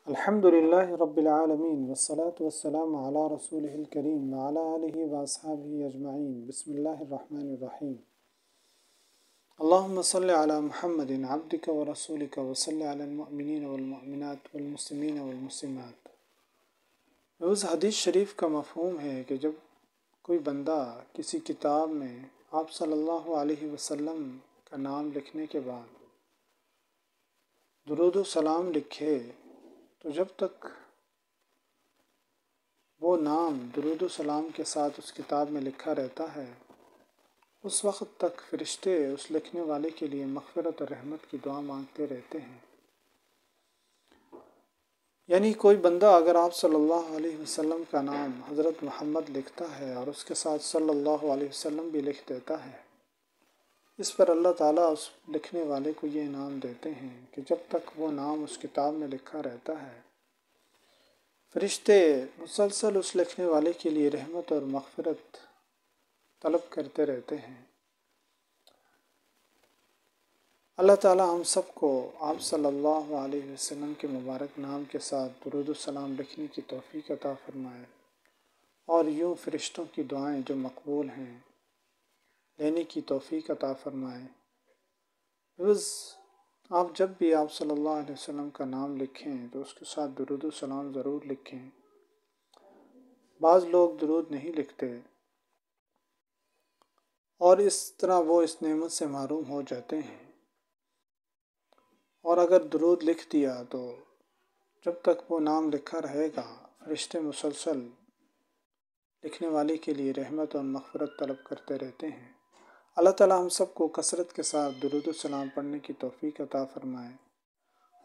الحمد للہ رب العالمین والصلاة والسلام علی رسولہ الکریم وعلی آلہ واصحابہ اجمعین بسم اللہ الرحمن الرحیم اللہم صلی علی محمد عبدک ورسولک وصلی علی المؤمنین والمؤمنات والمسلمین والمسلمات۔ اس حدیث شریف کا مفہوم ہے کہ جب کوئی بندہ کسی کتاب میں آپ صلی اللہ علیہ وسلم کا نام لکھنے کے بعد درود و سلام لکھے تو جب تک وہ نام درود و سلام کے ساتھ اس کتاب میں لکھا رہتا ہے اس وقت تک فرشتے اس لکھنے والے کے لیے مغفرت اور رحمت کی دعا مانگتے رہتے ہیں۔ یعنی کوئی بندہ اگر آپ صلی اللہ علیہ وسلم کا نام حضرت محمد لکھتا ہے اور اس کے ساتھ صلی اللہ علیہ وسلم بھی لکھ دیتا ہے، اس پر اللہ تعالیٰ اس لکھنے والے کو یہ انعام دیتے ہیں کہ جب تک وہ نام اس کتاب میں لکھا رہتا ہے فرشتے مسلسل اس لکھنے والے کے لیے رحمت اور مغفرت طلب کرتے رہتے ہیں۔ اللہ تعالیٰ ہم سب کو آپ صلی اللہ علیہ وسلم کے مبارک نام کے ساتھ درود و سلام لکھنے کی توفیق عطا فرمائے اور یوں فرشتوں کی دعائیں جو مقبول ہیں لینے کی توفیق عطا فرمائے۔ آپ جب بھی آپ صلی اللہ علیہ وسلم کا نام لکھیں تو اس کے ساتھ درود و سلام ضرور لکھیں۔ بعض لوگ درود نہیں لکھتے اور اس طرح وہ اس نعمت سے محروم ہو جاتے ہیں، اور اگر درود لکھ دیا تو جب تک وہ نام لکھا رہے گا فرشتے مسلسل لکھنے والے کے لیے رحمت اور مغفرت طلب کرتے رہتے ہیں۔ اللہ تعالیٰ ہم سب کو کثرت کے ساتھ درود و سلام پڑھنے کی توفیق عطا فرمائے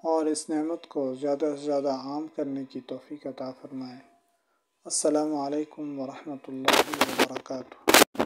اور اس نعمت کو زیادہ سے زیادہ عام کرنے کی توفیق عطا فرمائے۔ السلام علیکم ورحمۃ اللہ وبرکاتہ۔